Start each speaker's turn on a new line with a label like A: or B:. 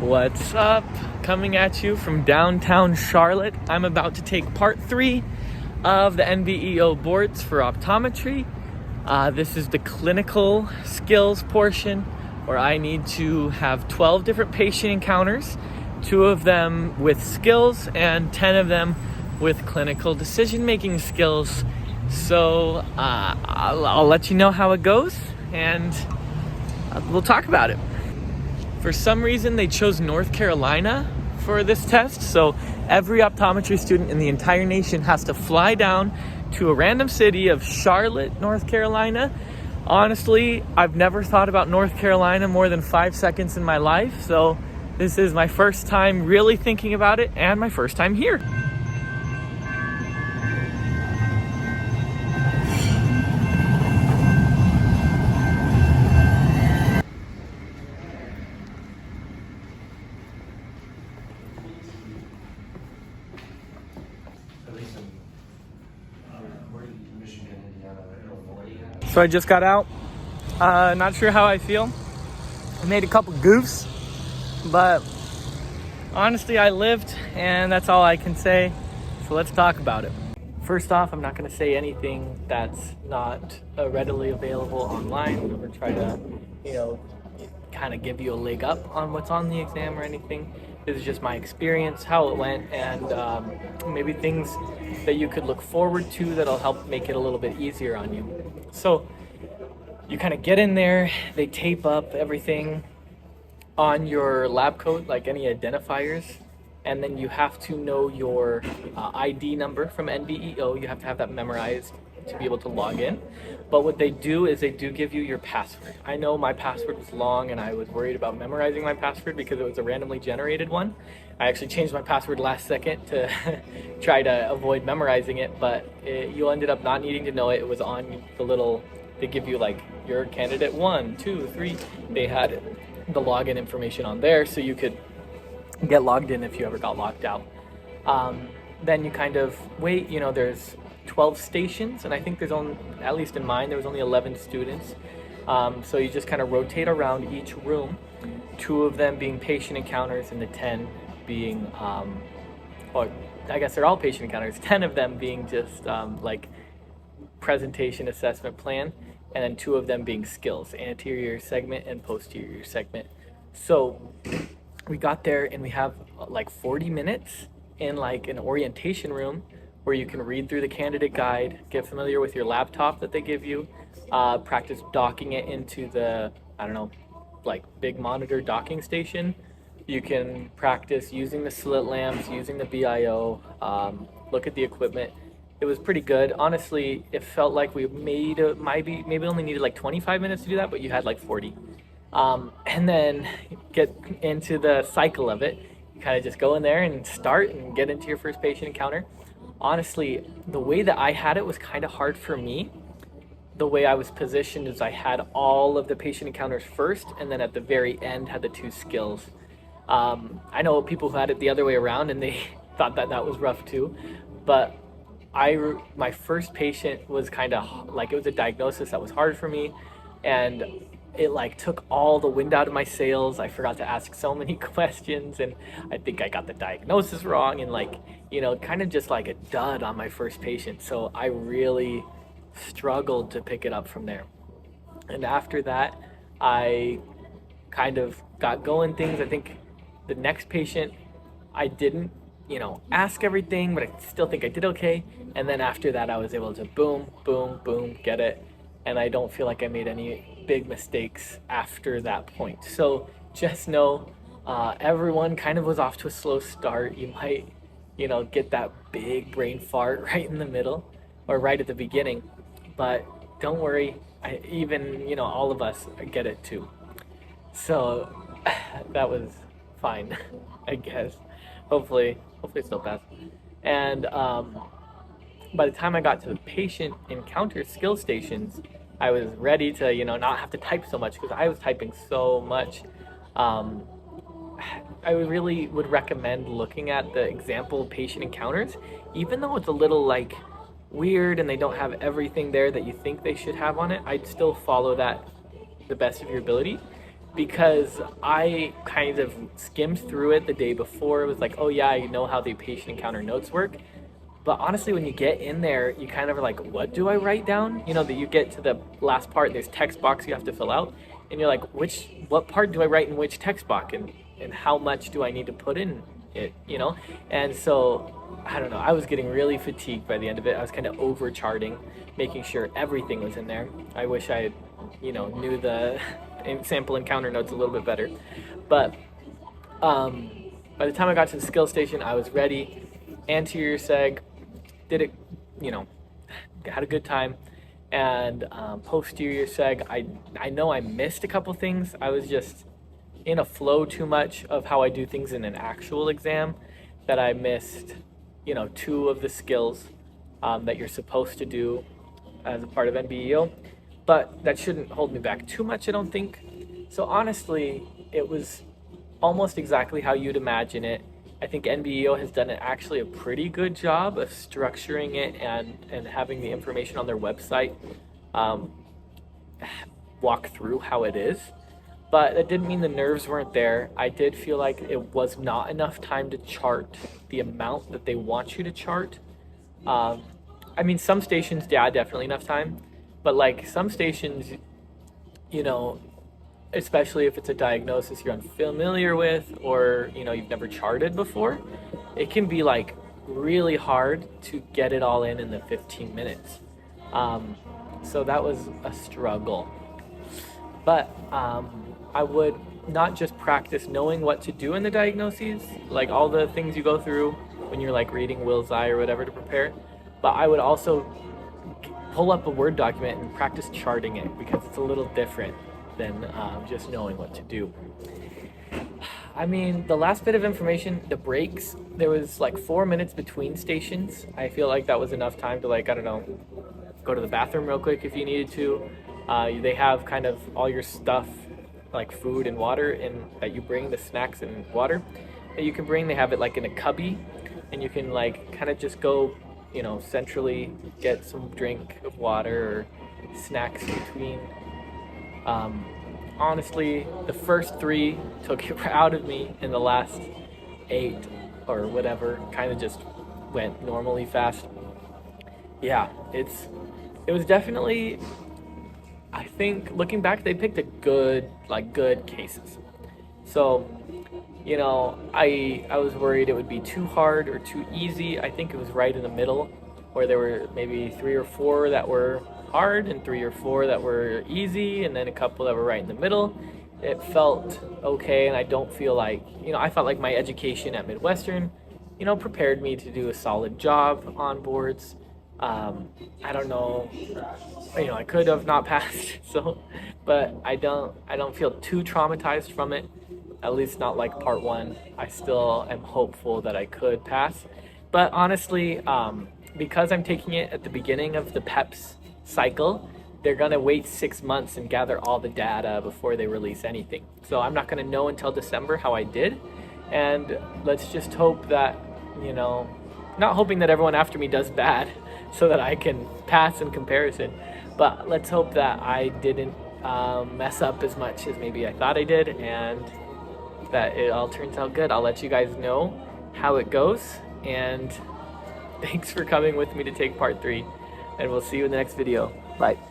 A: What's up? Coming at you from downtown Charlotte. I'm about to take part 3 of the NBEO boards for optometry. This is the clinical skills portion where I need to have 12 different patient encounters, 2 of them with skills and 10 of them with clinical decision-making skills. So I'll let you know how it goes and we'll talk about it. For some reason, they chose North Carolina for this test, so every optometry student in the entire nation has to fly down to a random city of Charlotte, North Carolina. Honestly, I've never thought about North Carolina more than 5 seconds in my life, so this is my first time really thinking about it and my first time here. So I just got out, not sure how I feel. I made a couple goofs, but honestly I lived and that's all I can say, so let's talk about it. First off, I'm not going to say anything that's not readily available online or try to, kind of give you a leg up on what's on the exam or anything. This is just my experience, how it went, and maybe things that you could look forward to that'll help make it a little bit easier on you. So you kind of get in there, they tape up everything on your lab coat, like any identifiers, and then you have to know your ID number from NBEO. You have to have that memorized to be able to log in. But what they do is they do give you your password. I know my password was long and I was worried about memorizing my password because it was a randomly generated one. I actually changed my password last second to try to avoid memorizing it, but you ended up not needing to know it. It was on the little, they give you like your candidate 1, 2, 3. They had the login information on there so you could get logged in if you ever got locked out. Then you kind of wait, there's 12 stations, and I think there's only, at least in mine, there was only 11 students. So you just kind of rotate around each room, 2 of them being patient encounters and the 10 being, or I guess they're all patient encounters, 10 of them being just like presentation assessment plan, and then 2 of them being skills, anterior segment and posterior segment. So we got there and we have like 40 minutes in like an orientation room where you can read through the candidate guide, get familiar with your laptop that they give you, practice docking it into the, like big monitor docking station. You can practice using the slit lamps, using the BIO, look at the equipment. It was pretty good. Honestly, it felt like we maybe only needed like 25 minutes to do that, but you had like 40. And then get into the cycle of it. You kind of just go in there and start and get into your first patient encounter. Honestly, the way that I had it was kind of hard for me. The way I was positioned is I had all of the patient encounters first, and then at the very end had the 2 skills. I know people who had it the other way around and they thought that was rough too, but my first patient was kind of like, it was a diagnosis that was hard for me, and it like took all the wind out of my sails. I forgot to ask so many questions, and I think I got the diagnosis wrong, and kind of just like a dud on my first patient. So I really struggled to pick it up from there. And after that, I kind of got going things. I think the next patient, I didn't, ask everything, but I still think I did okay. And then after that, I was able to boom, boom, boom, get it. And I don't feel like I made any big mistakes after that point. So just know everyone kind of was off to a slow start. You might, get that big brain fart right in the middle or right at the beginning. But don't worry, all of us get it too. So that was fine, I guess. Hopefully it's still passed. And by the time I got to the patient encounter skill stations, I was ready to, not have to type so much because I was typing so much. I really would recommend looking at the example patient encounters, even though it's a little like weird and they don't have everything there that you think they should have on it. I'd still follow that the best of your ability, because I kind of skimmed through it the day before. It was like, oh yeah, I know how the patient encounter notes work. But honestly, when you get in there, you kind of are like, what do I write down? You know, that you get to the last part, there's text box you have to fill out. And you're like, what part do I write in which text box? And how much do I need to put in it, you know? And so, I don't know, I was getting really fatigued by the end of it. I was kind of over charting, making sure everything was in there. I wish I, knew the sample encounter notes a little bit better. But by the time I got to the skill station, I was ready. Anterior seg, did it, had a good time. And posterior seg, I know I missed a couple things. I was just in a flow too much of how I do things in an actual exam that I missed, 2 of the skills that you're supposed to do as a part of NBEO. But that shouldn't hold me back too much, I don't think. So honestly, it was almost exactly how you'd imagine it. I think NBEO has done actually a pretty good job of structuring it and having the information on their website walk through how it is. But that didn't mean the nerves weren't there. I did feel like it was not enough time to chart the amount that they want you to chart. Some stations, yeah, definitely enough time. But like some stations, especially if it's a diagnosis you're unfamiliar with or, you've never charted before, it can be like really hard to get it all in the 15 minutes. So that was a struggle. But I would not just practice knowing what to do in the diagnoses, like all the things you go through when you're like reading Will's Eye or whatever to prepare, but I would also pull up a Word document and practice charting it because it's a little different than just knowing what to do. The last bit of information, the breaks, there was like 4 minutes between stations. I feel like that was enough time to go to the bathroom real quick if you needed to. They have kind of all your stuff like food and water that you bring, the snacks and water that you can bring. They have it like in a cubby and you can like kind of just go, centrally get some drink of water or snacks in between. Honestly, the first 3 took it out of me, and the last 8 or whatever kind of just went normally fast. Yeah, it was definitely, I think looking back, they picked a good cases. So, I was worried it would be too hard or too easy. I think it was right in the middle, where there were maybe 3 or 4 that were hard and 3 or 4 that were easy, and then a couple that were right in the middle. It felt okay, and I don't feel like, I felt like my education at Midwestern, prepared me to do a solid job on boards. I don't know, I could have not passed, but I don't feel too traumatized from it, at least not like part 1. I still am hopeful that I could pass. But honestly, because I'm taking it at the beginning of the PEPS cycle, they're going to wait 6 months and gather all the data before they release anything. So I'm not going to know until December how I did. And let's just hope that, not hoping that everyone after me does bad so that I can pass in comparison, but let's hope that I didn't mess up as much as maybe I thought I did, and that it all turns out good. I'll let you guys know how it goes, and thanks for coming with me to take part 3, and we'll see you in the next video. Bye.